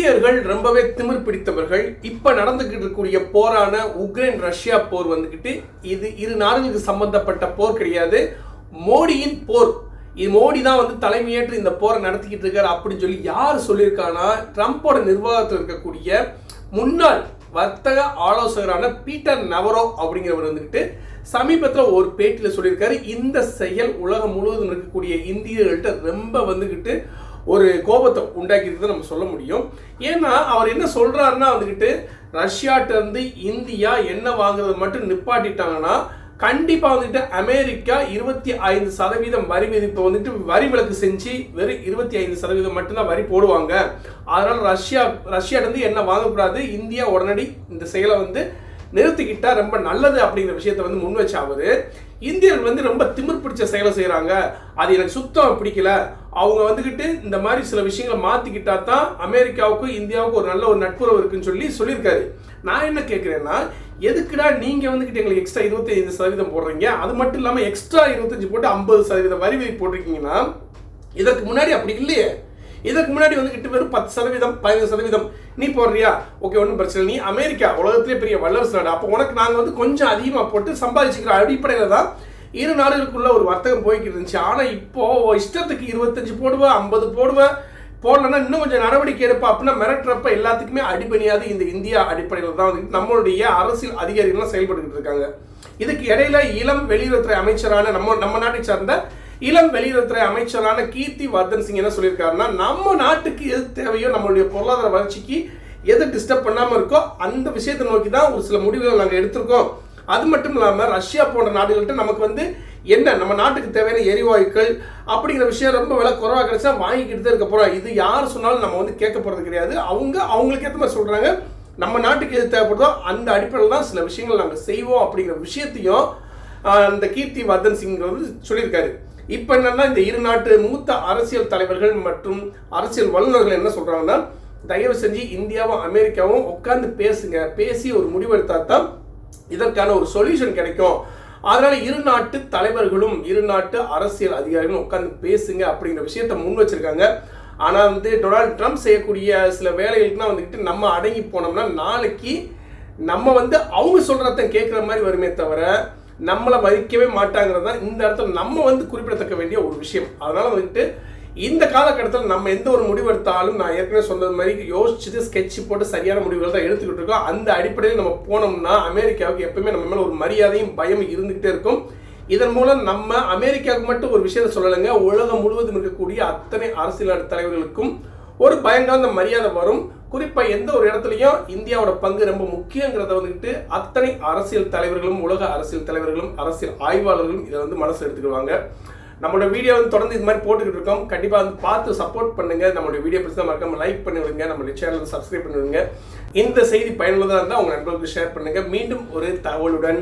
இந்தியர்கள் ரொம்பவே திமிர் பிடித்தவர்கள். இப்ப நடந்துகிட்டு இருக்கக்கூடிய போரான உக்ரைன் ரஷ்யா போர் வந்துகிட்டு இது இரு நாடுகளுக்கு சம்பந்தப்பட்ட போர் கிடையாது, மோடியின் போர். இது மோடி தான் வந்து தலைமையேற்று இந்த போரை நடத்திக்கிட்டு இருக்காரு அப்படின்னு சொல்லி யார் சொல்லியிருக்கானா, ட்ரம்போட நிர்வாகத்தில் இருக்கக்கூடிய முன்னாள் வர்த்தக ஆலோசகரான பீட்டர் நவரோ அப்படிங்கிறவர் வந்துகிட்டு சமீபத்தில் ஒரு பேட்டியில் சொல்லியிருக்காரு. இந்த செயல் உலகம் முழுவதும் இருக்கக்கூடிய இந்தியர்கள்ட்ட ரொம்ப வந்துகிட்டு ஒரு கோபத்தை உண்டாக்கிட்டு நம்ம சொல்ல முடியும். ஏன்னா அவர் என்ன சொல்றாருன்னா வந்துகிட்டு ரஷ்யாட்ட இருந்து இந்தியா என்ன வாங்குறது மட்டும் நிப்பாட்டிட்டாங்கன்னா கண்டிப்பா வந்துட்டு அமெரிக்கா 25% வரி விதிப்பை வந்துட்டு வரி விலக்கு செஞ்சு வெறும் 25% மட்டும்தான் வரி போடுவாங்க. அதனால ரஷ்யாட்ட இருந்து என்ன வாங்கக்கூடாது, இந்தியா உடனடி இந்த செயலை வந்து நிறுத்திக்கிட்டா ரொம்ப நல்லது அப்படிங்கிற விஷயத்தை வந்து முன் வச்ச அவரு, இந்தியர்கள் வந்து ரொம்ப திமிர் பிடிச்ச செயலை செய்யறாங்க, அது எனக்கு சுத்தம் பிடிக்கல, அவங்க வந்துகிட்டு இந்த மாதிரி சில விஷயங்களை மாத்திக்கிட்டா தான் அமெரிக்காவுக்கும் இந்தியாவுக்கும் ஒரு நல்ல ஒரு நட்புறவு இருக்குன்னு சொல்லியிருக்காரு. நான் என்ன கேட்கிறேன்னா, எதுக்குடா நீங்க வந்துகிட்டு எங்களுக்கு எக்ஸ்ட்ரா 25% போடுறீங்க, அது மட்டும் இல்லாம எக்ஸ்ட்ரா 25 போட்டு 50% வரி விதி போட்டிருக்கீங்கன்னா, இதற்கு முன்னாடி அப்படி இல்லையே. இதற்கு முன்னாடி வந்துகிட்டு வெறும் 10% 15% நீ போடுறியா, ஓகே ஒன்றும் பிரச்சனை, நீ அமெரிக்கா உலகத்திலே பெரிய வல்லரசு நாடு, அப்போ உனக்கு நாங்கள் வந்து கொஞ்சம் அதிகமாக போட்டு சம்பாதிச்சுக்கிற அடிப்படையில் தான் இரு நாடுகளுக்குள்ள ஒரு வர்த்தகம் போய்கிட்டு இருந்துச்சு. ஆனால் இப்போ இஷ்டத்துக்கு 25 போடுவேன், 50 போடுவேன், போடலன்னா இன்னும் கொஞ்சம் நடவடிக்கை எடுப்பா அப்படின்னா மிரட்டுறப்ப எல்லாத்துக்குமே அடிபணியாது இந்த இந்தியா அடிப்படையில் தான் வந்து நம்மளுடைய அரசியல் அதிகாரிகள்லாம் செயல்பட்டு இருக்காங்க. இதுக்கு இடையில இளம் வெளியுறவுத்துறை அமைச்சரான நம்ம நாட்டை சார்ந்த இளம் வெளியுறவுத்துறை அமைச்சரான கீர்த்தி வர்தன் சிங் என்ன சொல்லியிருக்காருன்னா, நம்ம நாட்டுக்கு எது தேவையோ, நம்மளுடைய பொருளாதார வளர்ச்சிக்கு எது டிஸ்டர்ப் பண்ணாமல் இருக்கோ அந்த விஷயத்தை நோக்கி தான் ஒரு சில முடிவுகள் நாங்கள் எடுத்திருக்கோம். அது மட்டும் இல்லாமல் ரஷ்யா போன்ற நாடுகள்கிட்ட நமக்கு வந்து என்ன நம்ம நாட்டுக்கு தேவையான எரிவாயுக்கள் அப்படிங்கிற விஷயம் ரொம்ப விலை குறைவாக கிடைச்சா வாங்கிக்கிட்டு தான் இருக்க போகிறோம். இது யார் சொன்னாலும் நம்ம வந்து கேட்க போகிறது கிடையாது. அவங்களுக்கு ஏற்ற மாதிரி சொல்கிறாங்க, நம்ம நாட்டுக்கு எது தேவைப்படுதோ அந்த அடிப்படையில் தான் சில விஷயங்கள் நாங்கள் செய்வோம் அப்படிங்கிற விஷயத்தையும் அந்த கீர்த்தி வர்தன் சிங் வந்து சொல்லியிருக்காரு. இப்போ என்னன்னா, இந்த இரு நாட்டு மூத்த அரசியல் தலைவர்கள் மற்றும் அரசியல் வல்லுநர்கள் என்ன சொல்றாங்கன்னா, தயவு செஞ்சு இந்தியாவும் அமெரிக்காவும் உட்கார்ந்து பேசுங்க, பேசி ஒரு முடிவெடுத்தா தான் இதற்கான ஒரு சொல்யூஷன் கிடைக்கும். அதனால இரு நாட்டு தலைவர்களும் இரு நாட்டு அரசியல் அதிகாரிகளும் உட்கார்ந்து பேசுங்க அப்படிங்கிற விஷயத்த முன் வச்சிருக்காங்க. ஆனா வந்து டொனால்டு ட்ரம்ப் செய்யக்கூடிய சில வேலைகளுக்குலாம் வந்துக்கிட்டு நம்ம அடங்கி போனோம்னா நாளைக்கு நம்ம வந்து அவங்க சொல்றத கேட்குற மாதிரி வருமே தவிர நம்மளை மதிக்கவே மாட்டாங்கிறது தான் இந்த இடத்துல நம்ம வந்து குறிப்பிடத்தக்க வேண்டிய ஒரு விஷயம். அதனால வந்துட்டு இந்த காலகட்டத்தில் நம்ம எந்த ஒரு முடிவு எடுத்தாலும் நான் ஏற்கனவே சொன்னது மாதிரி யோசிச்சுட்டு ஸ்கெட்ச் போட்டு சரியான முடிவுகள் தான் எடுத்துக்கிட்டு இருக்கோம். அந்த அடிப்படையில் நம்ம போனோம்னா அமெரிக்காவுக்கு எப்பவுமே நம்ம மேலே ஒரு மரியாதையும் பயம் இருந்துகிட்டே இருக்கும். இதன் மூலம் நம்ம அமெரிக்காவுக்கு மட்டும் ஒரு விஷயத்தை சொல்லலைங்க, உலகம் முழுவதும் இருக்கக்கூடிய அத்தனை அரசியல் நாட்டு தலைவர்களுக்கும் ஒரு பயங்கர மரியாதை வரும். குறிப்பாக எந்த ஒரு இடத்துலையும் இந்தியாவோட பங்கு ரொம்ப முக்கியங்கிறத வந்துட்டு அத்தனை அரசியல் தலைவர்களும் உலக அரசியல் தலைவர்களும் அரசியல் ஆய்வாளர்களும் இதை வந்து மனசில் எடுத்துக்குவாங்க. நம்மளோட வீடியோ வந்து தொடர்ந்து இது மாதிரி போட்டுக்கிட்டு இருக்கோம். கண்டிப்பாக வந்து பார்த்து சப்போர்ட் பண்ணுங்க. நம்மளுடைய வீடியோ பிடிச்சா மறக்காம லைக் பண்ணி விடுங்க, நம்மளுடைய சேனலை சப்ஸ்கிரைப் பண்ணி விடுங்க. இந்த செய்தி பயனுள்ளதாக இருந்தால் உங்கள் நண்பர்களுக்கு ஷேர் பண்ணுங்க. மீண்டும் ஒரு தகவலுடன்